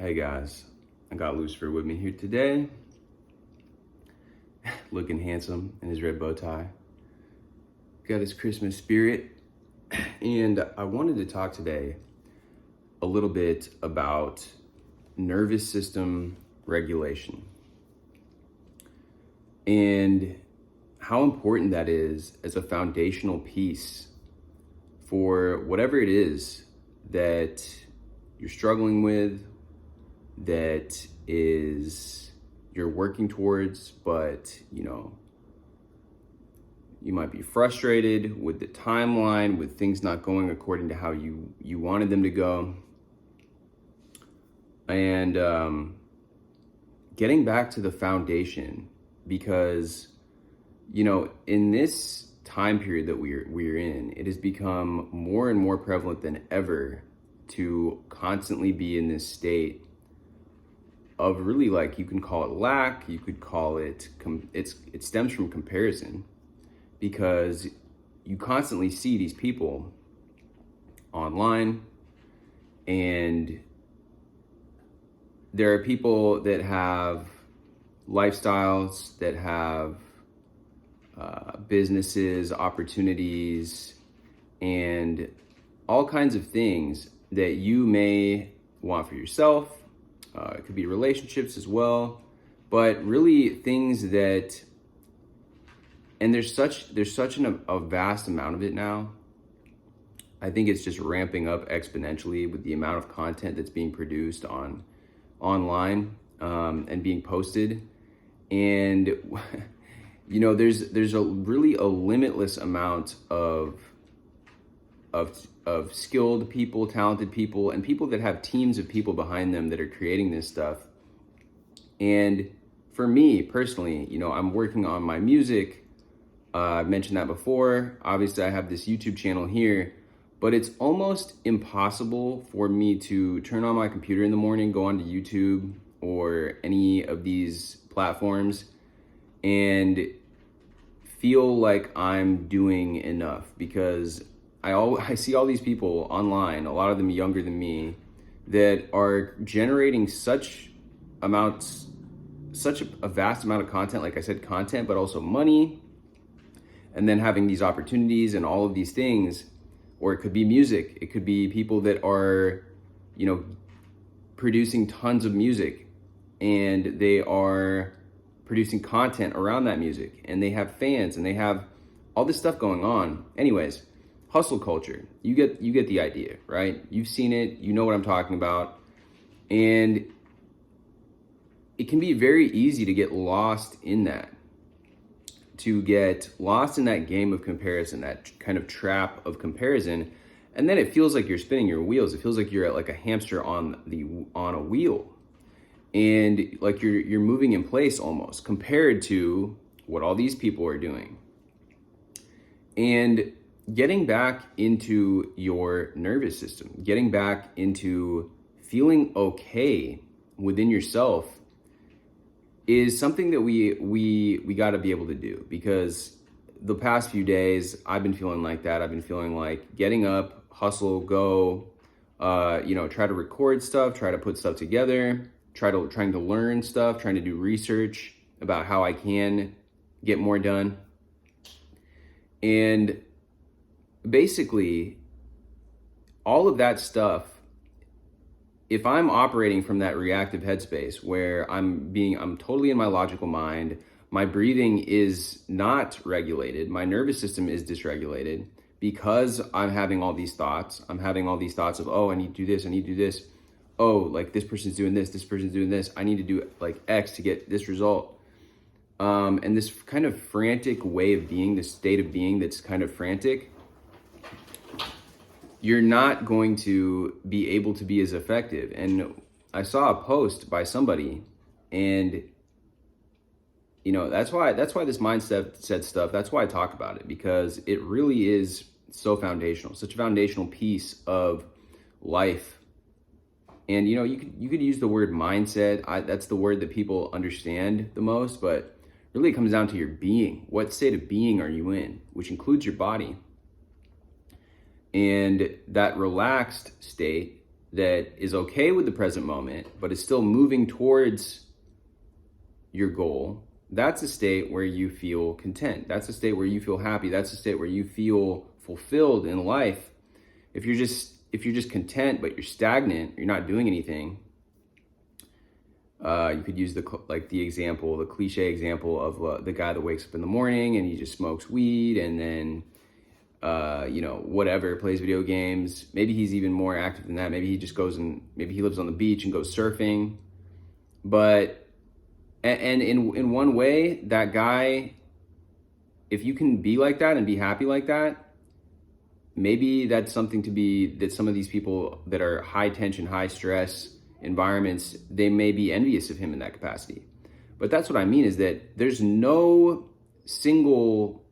Hey guys, I got Lucifer with me here today, looking handsome in his red bow tie. Got his Christmas spirit, and I wanted to talk today a little bit about nervous system regulation and how important that is as a foundational piece for whatever it is that you're struggling with, that is you're working towards, but you might be frustrated with the timeline, with things not going according to how you wanted them to go. And getting back to the foundation, because in this time period that we're in, it has become more and more prevalent than ever to constantly be in this state of really, like, you can call it lack, you could call it, it stems from comparison, because you constantly see these people online, and there are people that have lifestyles, that have businesses, opportunities, and all kinds of things that you may want for yourself. It could be relationships as well, but really things that, and there's such a vast amount of it now. I think it's just ramping up exponentially with the amount of content that's being produced online and being posted. And there's a limitless amount of skilled people, talented people, and people that have teams of people behind them that are creating this stuff. And for me personally, I'm working on my music. I've mentioned that before. Obviously, I have this YouTube channel here, but it's almost impossible for me to turn on my computer in the morning, go onto YouTube or any of these platforms, and feel like I'm doing enough, because I see all these people online, a lot of them younger than me, that are generating such a vast amount of content, like I said, content, but also money, and then having these opportunities and all of these things. Or it could be music. It could be people that are, producing tons of music, and they are producing content around that music, and they have fans, and they have all this stuff going on. Anyways, hustle culture. You get the idea, right? You've seen it. You know what I'm talking about. And it can be very easy to get lost in that, to get lost in that game of comparison, that kind of trap of comparison. And then it feels like you're spinning your wheels. It feels like you're like a hamster on a wheel. And like you're moving in place almost, compared to what all these people are doing. And getting back into your nervous system, getting back into feeling okay within yourself, is something that we got to be able to do. Because the past few days, I've been feeling like that. I've been feeling like getting up, hustle, go, try to record stuff, try to put stuff together, trying to learn stuff, trying to do research about how I can get more done. And basically, all of that stuff, if I'm operating from that reactive headspace where I'm totally in my logical mind, my breathing is not regulated, my nervous system is dysregulated, because I'm having all these thoughts. I'm having all these thoughts of, oh, I need to do this, I need to do this. Oh, like this person's doing this person's doing this. I need to do like X to get this result. And this kind of frantic way of being, this state of being that's kind of frantic, you're not going to be able to be as effective. And I saw a post by somebody, and that's why this mindset said stuff. That's why I talk about it, because it really is so foundational, such a foundational piece of life. And you could use the word mindset. That's the word that people understand the most, but really it comes down to your being. What state of being are you in, which includes your body. And that relaxed state that is okay with the present moment, but is still moving towards your goal, that's a state where you feel content. That's a state where you feel happy. That's a state where you feel fulfilled in life. If you're just content, but you're stagnant, you're not doing anything. You could use the cliche example of the guy that wakes up in the morning and he just smokes weed and then, whatever, plays video games. Maybe he's even more active than that. Maybe he just maybe he lives on the beach and goes surfing. But, and in one way, that guy, if you can be like that and be happy like that, maybe that's something that some of these people that are high tension, high stress environments, they may be envious of him in that capacity. But that's what I mean, is that there's no single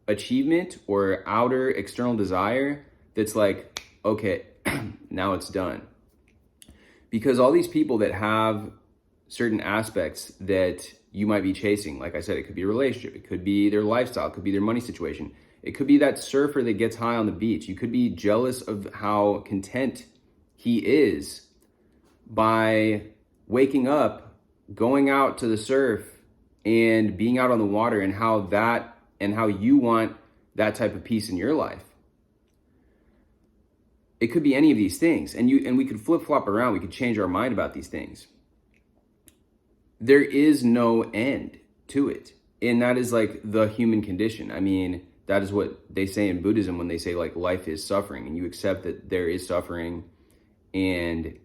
achievement or outer external desire that's like, okay, now it's done. Because all these people that have certain aspects that you might be chasing, like I said, it could be a relationship, it could be their lifestyle, it could be their money situation, it could be that surfer that gets high on the beach. You could be jealous of how content he is by waking up, going out to the surf and being out on the water, and how you want that type of peace in your life. It could be any of these things, and we could flip-flop around. We could change our mind about these things. There is no end to it, and that is like the human condition. I mean, that is what they say in Buddhism when they say like life is suffering, and you accept that there is suffering, and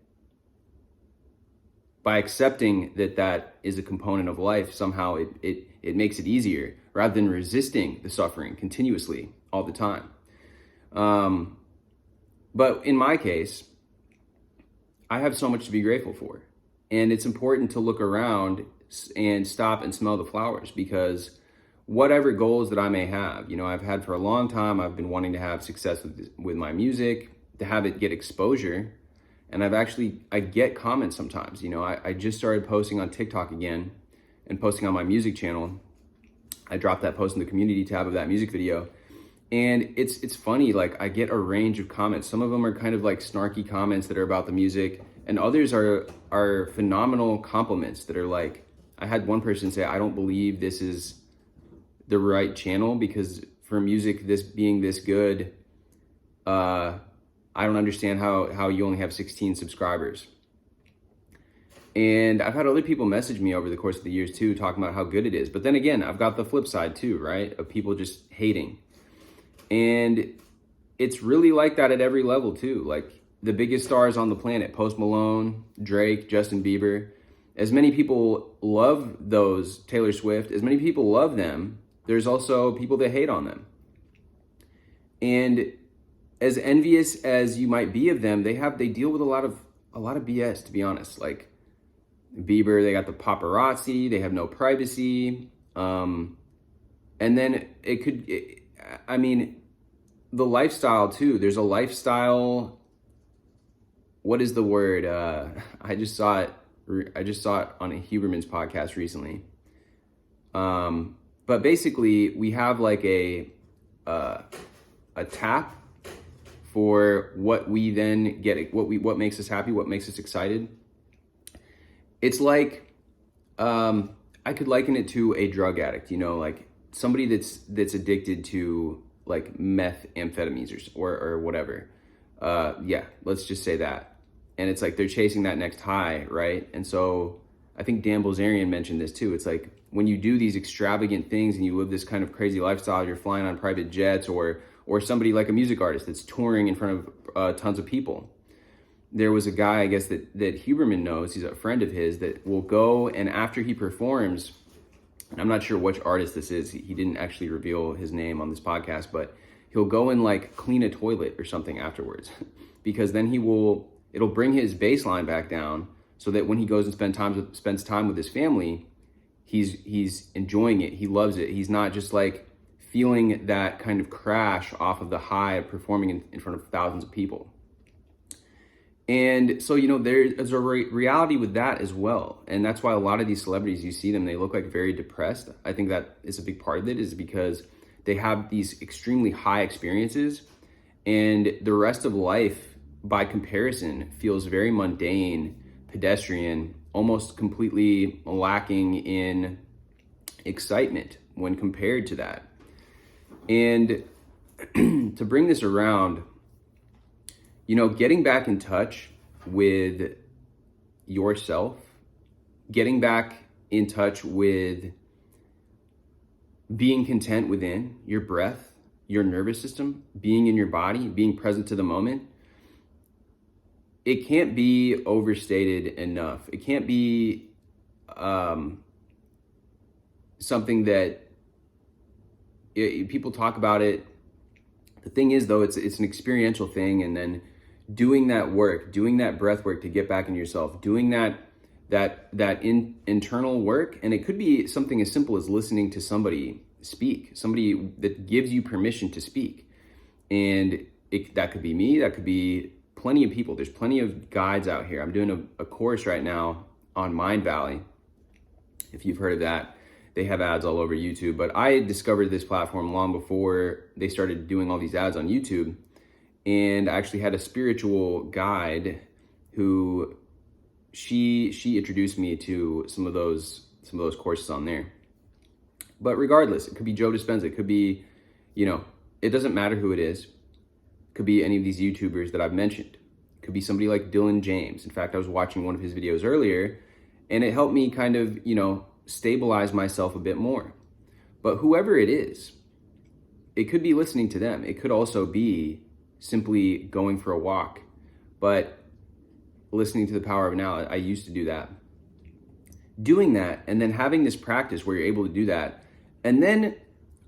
by accepting that is a component of life, somehow it makes it easier rather than resisting the suffering continuously all the time. But in my case, I have so much to be grateful for. And it's important to look around and stop and smell the flowers, because whatever goals that I may have, I've had for a long time, I've been wanting to have success with my music, to have it get exposure. And I get comments sometimes. I just started posting on TikTok again and posting on my music channel. I dropped that post in the community tab of that music video. And it's funny, like I get a range of comments. Some of them are kind of like snarky comments that are about the music, and others are phenomenal compliments that are like, I had one person say, I don't believe this is the right channel, because for music this being this good, I don't understand how you only have 16 subscribers. And I've had other people message me over the course of the years too, talking about how good it is. But then again, I've got the flip side too, right? Of people just hating. And it's really like that at every level too. Like the biggest stars on the planet, Post Malone, Drake, Justin Bieber, as many people love those, Taylor Swift, as many people love them, there's also people that hate on them. And as envious as you might be of them, they deal with a lot of BS, to be honest. Like Bieber, they got the paparazzi, they have no privacy. And then the lifestyle too. There's a lifestyle, what is the word? I just saw it on a Huberman's podcast recently. But basically we have like a tap for what we then get, what makes us happy, what makes us excited. It's like, I could liken it to a drug addict, like somebody that's addicted to like methamphetamines or whatever. Let's just say that. And it's like they're chasing that next high, right? And so I think Dan Bilzerian mentioned this too. It's like when you do these extravagant things and you live this kind of crazy lifestyle, you're flying on private jets, or somebody like a music artist that's touring in front of tons of people. There was a guy, I guess, that Huberman knows, he's a friend of his, that will go, and after he performs, and I'm not sure which artist this is, he didn't actually reveal his name on this podcast, but he'll go and like clean a toilet or something afterwards, because then it'll bring his baseline back down, so that when he goes and spends time with his family, he's enjoying it, he loves it. He's not just like feeling that kind of crash off of the high of performing in front of thousands of people. And so, there's a reality with that as well. And that's why a lot of these celebrities, you see them, they look like very depressed. I think that is a big part of it, is because they have these extremely high experiences, and the rest of life by comparison feels very mundane, pedestrian, almost completely lacking in excitement when compared to that. And to bring this around, getting back in touch with yourself, getting back in touch with being content within your breath, your nervous system, being in your body, being present to the moment, it can't be overstated enough. It can't be something that people talk about it. The thing is, though, it's an experiential thing, and then doing that work, doing that breath work to get back in yourself, doing that internal work, and it could be something as simple as listening to somebody speak, somebody that gives you permission to speak, and that could be me, that could be plenty of people. There's plenty of guides out here. I'm doing a course right now on Mindvalley. If you've heard of that, they have ads all over YouTube, but I discovered this platform long before they started doing all these ads on YouTube. And I actually had a spiritual guide who she introduced me to some of those courses on there. But regardless, it could be Joe Dispenza, it could be, it doesn't matter who it is. It could be any of these YouTubers that I've mentioned. It could be somebody like Dylan James. In fact, I was watching one of his videos earlier, and it helped me kind of, stabilize myself a bit more. But whoever it is, it could be listening to them. It could also be simply going for a walk, but listening to the power of now. I used to do that. Doing that and then having this practice where you're able to do that. And then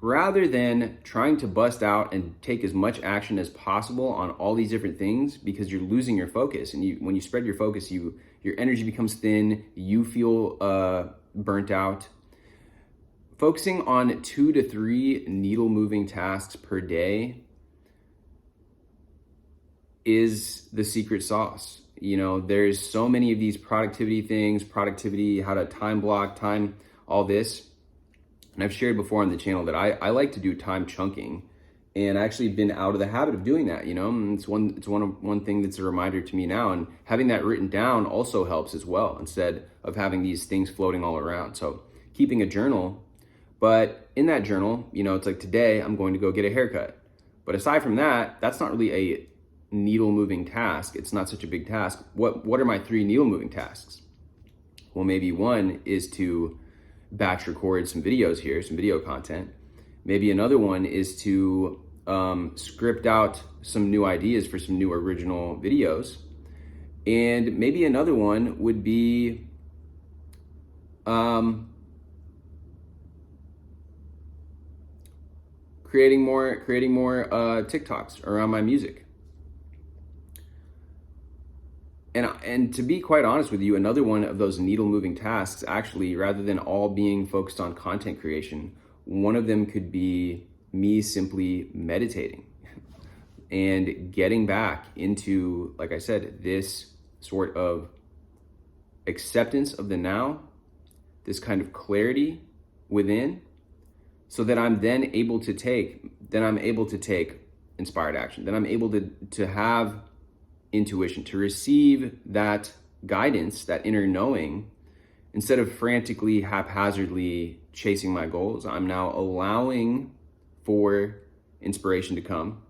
rather than trying to bust out and take as much action as possible on all these different things, because you're losing your focus, and when you spread your focus, your energy becomes thin, you feel burnt out. Focusing on 2 to 3 needle moving tasks per day is the secret sauce. There's so many of these productivity things, how to time block, all this. And I've shared before on the channel that I like to do time chunking, and I actually been out of the habit of doing that. It's one thing that's a reminder to me now, and having that written down also helps as well, instead of having these things floating all around. So keeping a journal, but in that journal, it's like, today I'm going to go get a haircut. But aside from that, that's not really a needle moving task. It's not such a big task. What are my 3 needle moving tasks? Well, maybe one is to batch record some videos here, some video content. Maybe another one is to script out some new ideas for some new original videos. And maybe another one would be creating more TikToks around my music. And to be quite honest with you, another one of those needle moving tasks, actually, rather than all being focused on content creation, one of them could be me simply meditating and getting back into, like I said, this sort of acceptance of the now, this kind of clarity within, so that I'm then able to take inspired action. Then I'm able to have intuition, to receive that guidance, that inner knowing, instead of frantically, haphazardly chasing my goals. I'm now allowing for inspiration to come,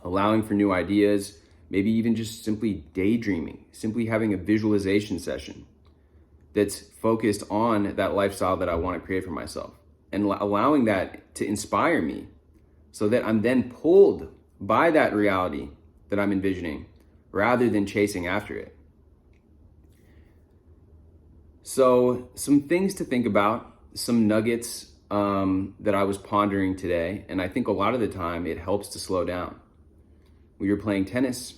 allowing for new ideas, maybe even just simply daydreaming, simply having a visualization session that's focused on that lifestyle that I want to create for myself, and allowing that to inspire me, so that I'm then pulled by that reality that I'm envisioning, rather than chasing after it. So some things to think about, some nuggets that I was pondering today, and I think a lot of the time it helps to slow down. We were playing tennis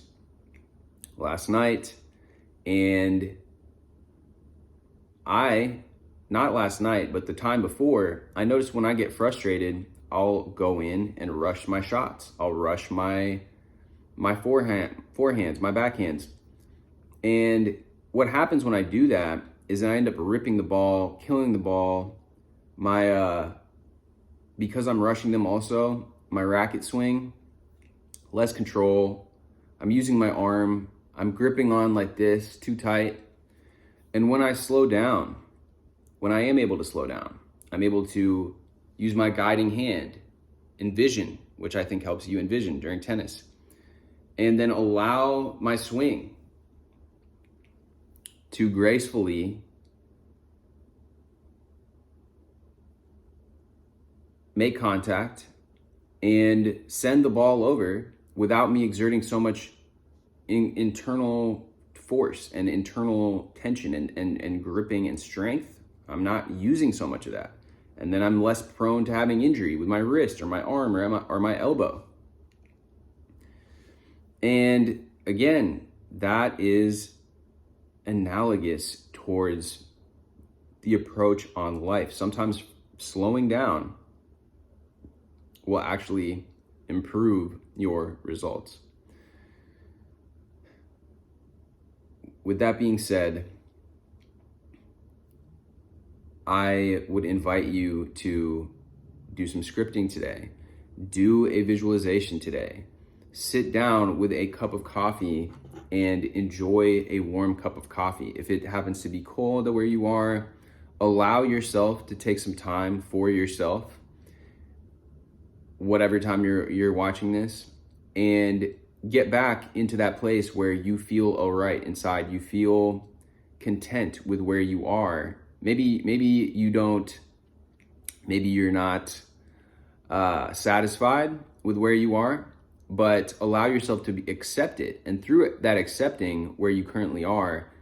last night, and not last night, but the time before, I noticed when I get frustrated, I'll go in and rush my shots. I'll rush my forehands, my backhands. And what happens when I do that is I end up ripping the ball, killing the ball. Because I'm rushing them also, my racket swing, less control, I'm using my arm, I'm gripping on like this too tight. And when I slow down, when I am able to slow down, I'm able to use my guiding hand, envision, which I think helps you envision during tennis, and then allow my swing to gracefully make contact and send the ball over without me exerting so much internal force and internal tension and gripping and strength. I'm not using so much of that. And then I'm less prone to having injury with my wrist or my arm or my elbow. And again, that is analogous towards the approach on life. Sometimes slowing down will actually improve your results. With that being said, I would invite you to do some scripting today. Do a visualization today. Sit down with a cup of coffee and enjoy a warm cup of coffee. If it happens to be cold where you are, allow yourself to take some time for yourself, whatever time you're watching this, and get back into that place where you feel all right inside. You feel content with where you are. Maybe you don't, maybe you're not satisfied with where you are, but allow yourself to accept it. And through that accepting where you currently are,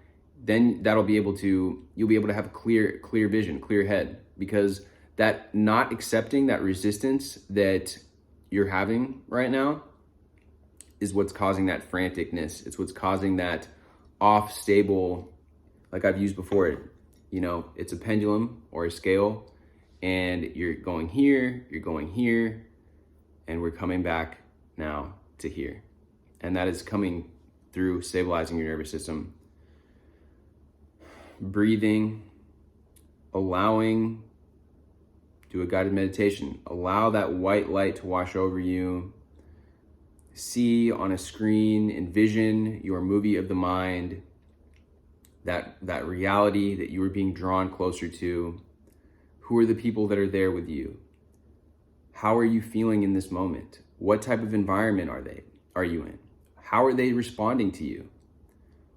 then you'll be able to have a clear vision, clear head, because that not accepting, that resistance that you're having right now is what's causing that franticness. It's what's causing that off stable, like I've used before, it's a pendulum or a scale, and you're going here, and we're coming back now to here. And that is coming through stabilizing your nervous system, breathing, allowing, do a guided meditation, allow that white light to wash over you. See on a screen, envision your movie of the mind, that reality that you are being drawn closer to. Who are the people that are there with you? How are you feeling in this moment? What type of environment are you in? How are they responding to you?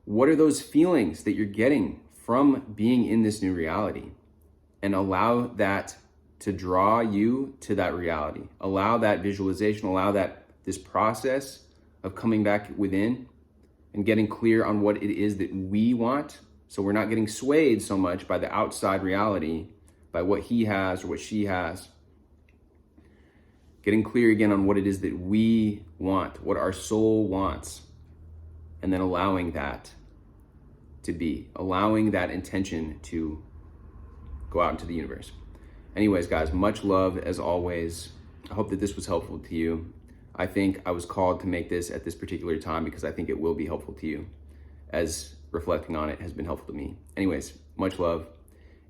What are those feelings that you're getting from being in this new reality? And allow that to draw you to that reality. Allow that visualization, allow this process of coming back within and getting clear on what it is that we want. So we're not getting swayed so much by the outside reality, by what he has or what she has. Getting clear again on what it is that we want, what our soul wants, and then allowing that to be, allowing that intention to go out into the universe. Anyways, guys, much love as always. I hope that this was helpful to you. I think I was called to make this at this particular time because I think it will be helpful to you, as reflecting on it has been helpful to me. Anyways, much love.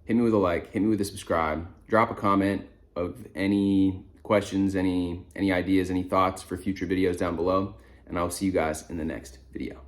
Hit me with a like, hit me with a subscribe, drop a comment of any questions, any ideas, any thoughts for future videos down below, and I'll see you guys in the next video.